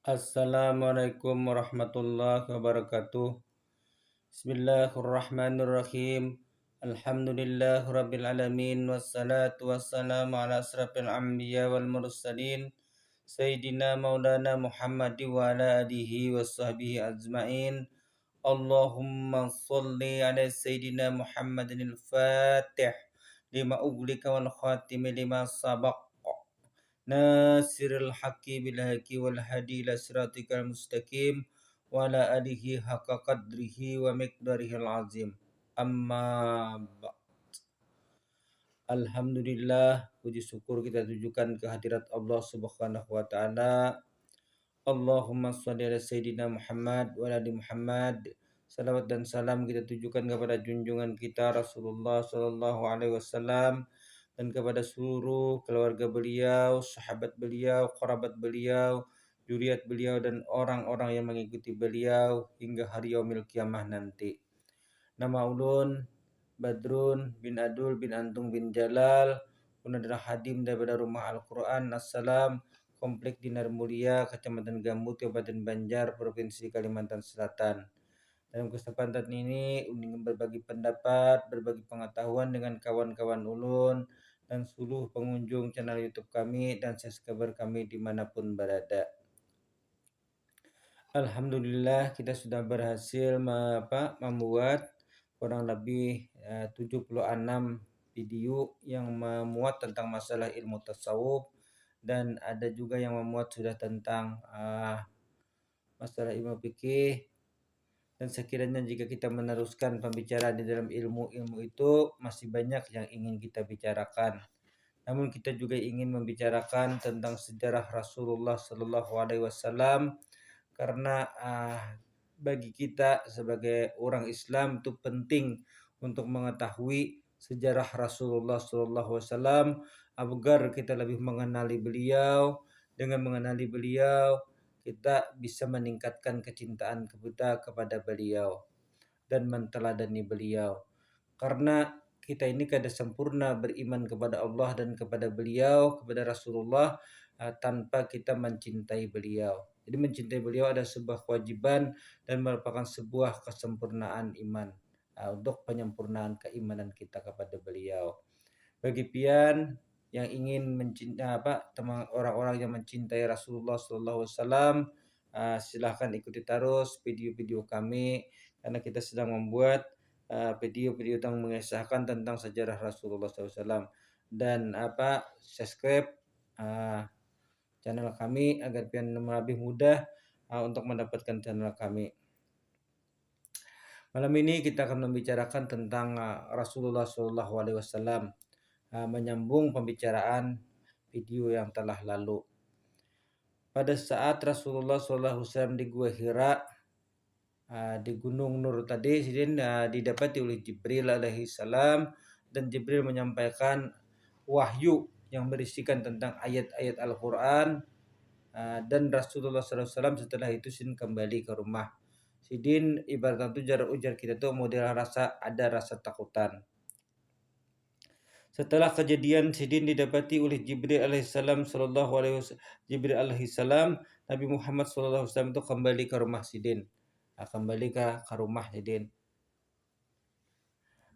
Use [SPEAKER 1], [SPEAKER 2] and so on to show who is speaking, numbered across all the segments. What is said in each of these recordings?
[SPEAKER 1] Assalamualaikum warahmatullahi wabarakatuh. Bismillahirrahmanirrahim. Alhamdulillahirabbil alamin wassalatu wassalamu ala asrafil anbiya wal mursalin sayyidina maulana Muhammad wa ala alihi washabbihi ajmain. Allahumma shalli ala sayyidina Muhammadin al-Fatih lima uglika wal khatimi lima sabaq Nasirul haqqi bil haqqi wal hadi ila siratikal mustaqim wa ala alihi haqqa qadrihi wa miqdarihil azim. Amma ba- Alhamdulillah, puji syukur kita tujukan ke hadirat Allah Subhanahu wa taala. Allahumma shalli ala sayyidina Muhammad wa ala ali Muhammad. Salawat dan salam kita tujukan kepada junjungan kita Rasulullah sallallahu alaihi wasallam dan kepada seluruh keluarga beliau, sahabat beliau, kerabat beliau, zuriat beliau dan orang-orang yang mengikuti beliau hingga hari yaumil kiamah nanti. Nama ulun Badrun bin Adul bin Antung bin Jalal. Ulun adalah hadim daripada Rumah Al-Quran Assalam, Komplek Dinar Mulia, Kecamatan Gambut, Kabupaten Banjar, Provinsi Kalimantan Selatan. Dalam kesempatan ini, ingin berbagi pendapat, berbagi pengetahuan dengan kawan-kawan ulun dan seluruh pengunjung channel YouTube kami dan subscriber kami dimanapun berada. Alhamdulillah kita sudah berhasil membuat kurang lebih 76 video yang memuat tentang masalah ilmu tasawuf dan ada juga yang memuat sudah tentang masalah ilmu fikih. Dan sekiranya jika kita meneruskan pembicaraan di dalam ilmu-ilmu itu masih banyak yang ingin kita bicarakan. Namun kita juga ingin membicarakan tentang sejarah Rasulullah Sallallahu Alaihi Wasallam karena bagi kita sebagai orang Islam itu penting untuk mengetahui sejarah Rasulullah Sallallahu Alaihi Wasallam agar kita lebih mengenali beliau. Dengan mengenali beliau kita bisa meningkatkan kecintaan kita kepada beliau dan menteladani beliau. Karena kita ini kada sempurna beriman kepada Allah dan kepada beliau, kepada Rasulullah tanpa kita mencintai beliau. Jadi mencintai beliau adalah sebuah kewajiban dan merupakan sebuah kesempurnaan iman untuk penyempurnaan keimanan kita kepada beliau. Bagi pian yang ingin mencintai orang-orang yang mencintai Rasulullah Sallallahu Alaihi Wasallam, silahkan ikuti terus video-video kami karena kita sedang membuat video-video yang mengisahkan tentang sejarah Rasulullah SAW dan subscribe channel kami agar pian lebih mudah untuk mendapatkan channel kami. Malam ini kita akan membicarakan tentang Rasulullah SAW. Menyambung pembicaraan video yang telah lalu. Pada saat Rasulullah SAW di Gua Hira, di Gunung Nur tadi, didapati oleh Jibril alaihi salam dan Jibril menyampaikan wahyu yang berisikan tentang ayat-ayat Al-Quran dan Rasulullah SAW setelah itu kembali ke rumah. Sidin ibarat itu ujar kita tuh model ada rasa takutan. Setelah kejadian Sidin didapati oleh Jibril alaihissalam sallallahu alaihi wasallam, Jibril alaihissalam, Nabi Muhammad sallallahu alaihi wasallam itu kembali ke rumah Sidin. Kembali ke rumah Sidin.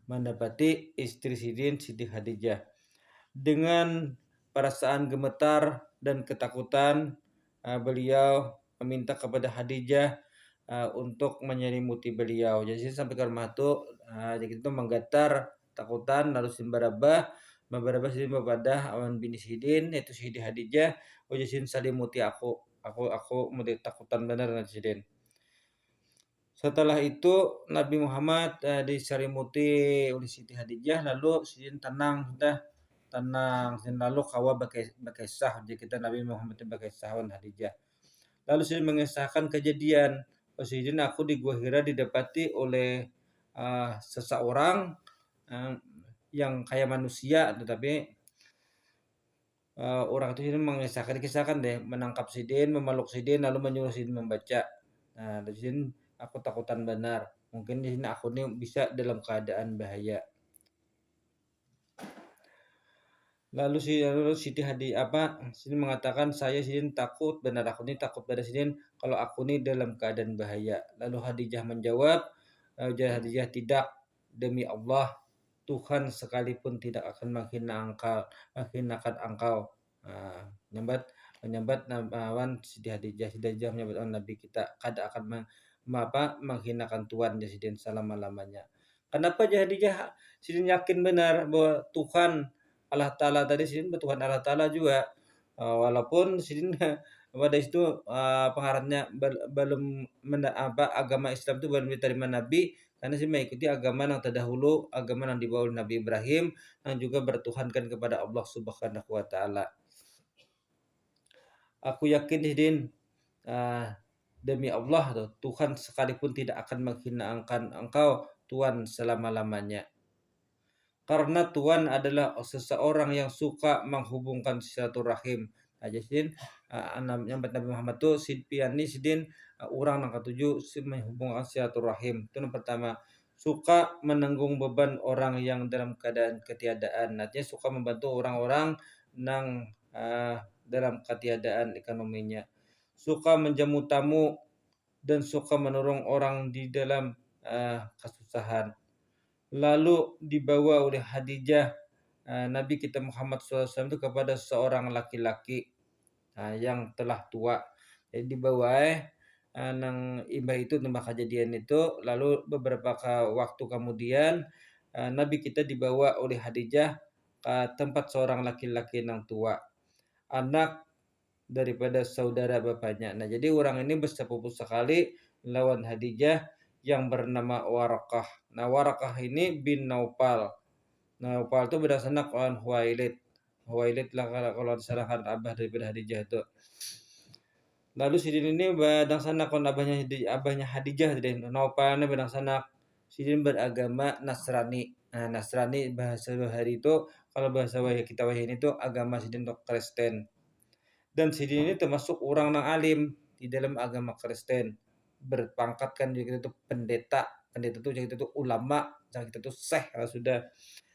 [SPEAKER 1] Mendapati istri Sidin, Siti Khadijah. Dengan perasaan gemetar dan ketakutan, beliau meminta kepada Khadijah untuk menyelimuti beliau. Jadi sampai ke rumah itu menggetar takutan lalu simbarabah sidin babadah awan bin Sidin yaitu Siti Khadijah ujasin salimuti aku mulai takutan benar nanti Sidin. Setelah itu Nabi Muhammad diselimuti oleh Siti Khadijah lalu Sidin tenang Sidin lalu kawa bakisah jadi kita Nabi Muhammad bakisah wan Khadijah. Lalu Sidin mengisahkan kejadian Sidin aku di Gua Hira didapati oleh seseorang yang kayak manusia tetapi orang itu mengisahkan menangkap Sidin, memeluk Sidin lalu menyuruh Sidin membaca. Nah, di sini aku takutan benar. Mungkin di sini aku ini bisa dalam keadaan bahaya. Lalu Siti Sidin mengatakan, "Saya Sidin takut, benar aku ini takut pada Sidin kalau aku ini dalam keadaan bahaya." Lalu Khadijah menjawab, ujar Khadijah, "Tidak, demi Allah, Tuhan sekalipun tidak akan menghinakan engkau." Nah, menyambat menyambat Siti Khadijah. Siti Khadijah menyambat Nabi kita kada akan menghinakan Tuhan Sidin selama-lamanya. Kenapa Khadijah Sidin yakin benar bahwa Tuhan Allah Ta'ala tadi Sidin bertuhan Allah Ta'ala juga. Walaupun Sidin pada situ pengaruhnya belum agama Islam itu belum diterima Nabi, karena Sidin mengikuti agama yang terdahulu, agama yang dibawa oleh Nabi Ibrahim yang juga bertuhankan kepada Allah Subhanahu wa taala. Aku yakin Sidin demi Allah Tuhan sekalipun tidak akan menghinakan engkau Tuhan selama-lamanya. Karena Tuhan adalah seseorang yang suka menghubungkan silaturahim. Nah, jadi Nabi Muhammad itu Sidin orang yang ketujuh menghubungkan silaturahim. Itu yang pertama. Suka menanggung beban orang yang dalam keadaan ketiadaan. Artinya suka membantu orang-orang yang dalam ketiadaan ekonominya. Suka menjamu tamu dan suka menolong orang di dalam kesusahan. Lalu dibawa oleh Khadijah Nabi kita Muhammad SAW itu kepada seorang laki-laki yang telah tua. Jadi dibawa nang imbah itu tembak kejadian itu. Lalu beberapa waktu kemudian Nabi kita dibawa oleh Khadijah ke tempat seorang laki-laki yang tua, anak daripada saudara bapaknya. Nah, jadi orang ini bersepupu sekali lawan Khadijah yang bernama Warakah. Nah, Warakah ini bin Naufal. Naufal itu berdasarkan kawan Huwailid. Huwailid lah kalau disalahkan abah daripada Khadijah itu. Lalu Sidin ini berdasarkan kawan abahnya Khadijah. Naufal ini berdasarkan Sidin beragama Nasrani. Nah, Nasrani bahasa hari itu, kalau bahasa kita ini itu agama Sidin itu Kristen. Dan Sidin ini termasuk orang yang alim di dalam agama Kristen. Berpangkat kan juga itu pendeta. Pendeta itu kita itu ulama, kita itu syekh sudah.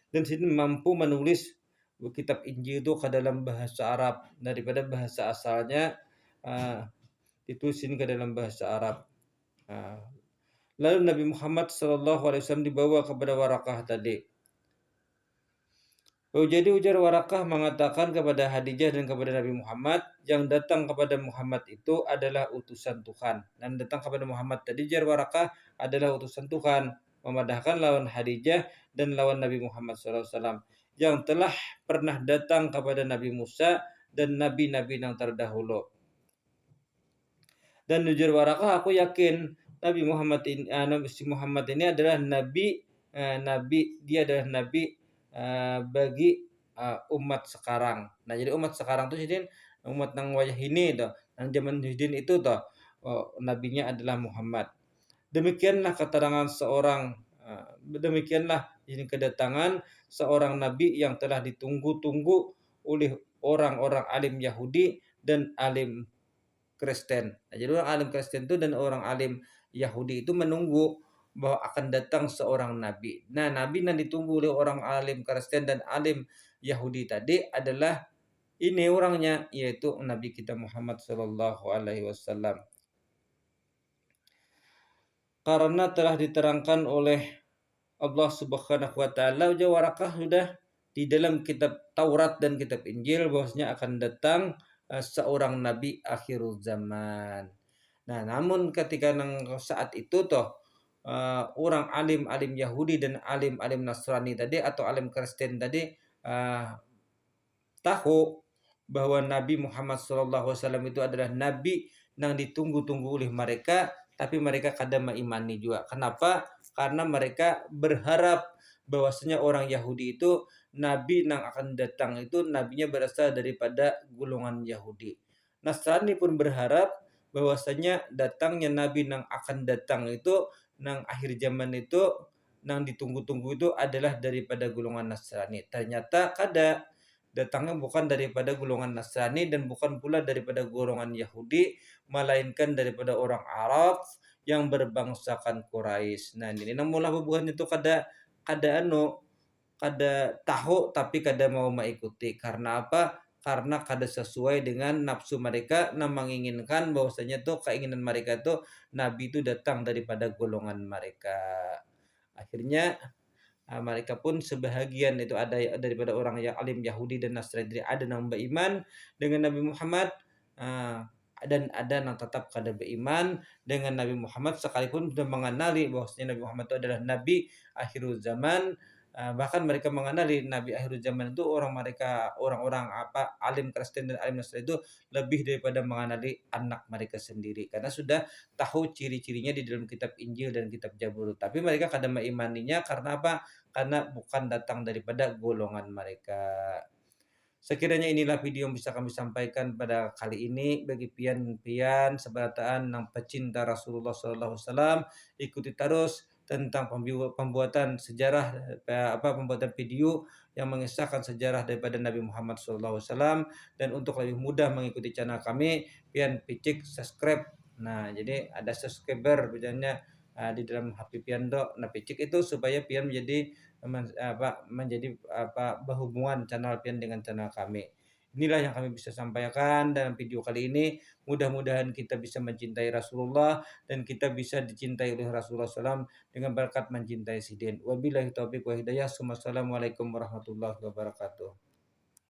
[SPEAKER 1] Dan Sidin mampu menulis kitab Injil itu ke dalam bahasa Arab daripada bahasa asalnya ditulisin ke dalam bahasa Arab. Lalu Nabi Muhammad SAW dibawa kepada Warakah tadi. Jadi ujar Warakah mengatakan kepada Khadijah dan kepada Nabi Muhammad, yang datang kepada Muhammad itu adalah utusan Tuhan. Dan datang kepada Muhammad tadi ujar Warakah adalah utusan Tuhan. Memadahkan lawan Khadijah dan lawan Nabi Muhammad SAW. Yang telah pernah datang kepada Nabi Musa dan nabi-nabi yang terdahulu. Dan ujar Warakah, aku yakin Nabi Muhammad ini adalah nabi, dia adalah nabi bagi umat sekarang. Nah, jadi umat sekarang tuh jadi umat nang wayah ini toh, nang zaman Hidin itu toh, nabinya adalah Muhammad. Demikianlah keterangan demikianlah ini kedatangan seorang nabi yang telah ditunggu-tunggu oleh orang-orang alim Yahudi dan alim Kristen. Nah, jadi orang alim Kristen itu dan orang alim Yahudi itu menunggu bahwa akan datang seorang nabi. Nah, nabi yang ditunggu oleh orang alim Kristen dan alim Yahudi tadi adalah ini orangnya, yaitu Nabi kita Muhammad Sallallahu Alaihi Wasallam. Karena telah diterangkan oleh Allah Subhanahu Wa Taala, Warakah sudah di dalam kitab Taurat dan kitab Injil bahwasanya akan datang seorang nabi akhirul zaman. Nah, namun ketika saat itu toh orang alim Yahudi dan alim Nasrani tadi atau alim Kristen tadi tahu bahwa Nabi Muhammad SAW itu adalah nabi yang ditunggu-tunggu oleh mereka, tapi mereka kadang mengimani juga. Kenapa? Karena mereka berharap bahwasanya orang Yahudi itu nabi yang akan datang itu nabinya berasal daripada golongan Yahudi. Nasrani pun berharap bahwasanya datangnya nabi yang akan datang itu nang akhir zaman itu nang ditunggu-tunggu itu adalah daripada golongan Nasrani. Ternyata datangnya bukan daripada golongan Nasrani dan bukan pula daripada golongan Yahudi, melainkan daripada orang Arab yang berbangsakan Quraisy. Nah, ini namulah hubungan itu kada kada tahu tapi kada mau mengikuti. Karena apa? Karena kada sesuai dengan nafsu mereka na menginginkan bahwasanya tuh keinginan mereka tuh nabi itu datang daripada golongan mereka. Akhirnya mereka pun sebahagian itu ada daripada orang yang alim Yahudi dan Nasrani ada yang beriman dengan Nabi Muhammad, eee, dan ada yang tetap kada beriman dengan Nabi Muhammad sekalipun sudah mengenali bahwasanya Nabi Muhammad itu adalah nabi akhirul zaman, bahkan mereka mengenali nabi akhirul zaman itu orang-orang alim Kristen dan alim Nasrani itu lebih daripada mengenali anak mereka sendiri karena sudah tahu ciri-cirinya di dalam kitab Injil dan kitab Zabur. Tapi mereka kada mengimaninya karena apa? Karena bukan datang daripada golongan mereka. Sekiranya inilah video yang bisa kami sampaikan pada kali ini bagi pian-pian seberataan yang pecinta Rasulullah SAW, ikuti terus tentang pembuatan sejarah pembuatan video yang mengisahkan sejarah daripada Nabi Muhammad SAW dan untuk lebih mudah mengikuti channel kami pian picik subscribe. Nah, jadi ada subscriber biasanya di dalam HP pian dok. Nah, picik itu supaya pian menjadi berhubungan channel pian dengan channel kami. Inilah yang kami bisa sampaikan dalam video kali ini. Mudah-mudahan kita bisa mencintai Rasulullah dan kita bisa dicintai oleh Rasulullah SAW dengan berkat mencintai Sidin. Wabillahi taufiq wa hidayah. Wassalamualaikum warahmatullahi wabarakatuh.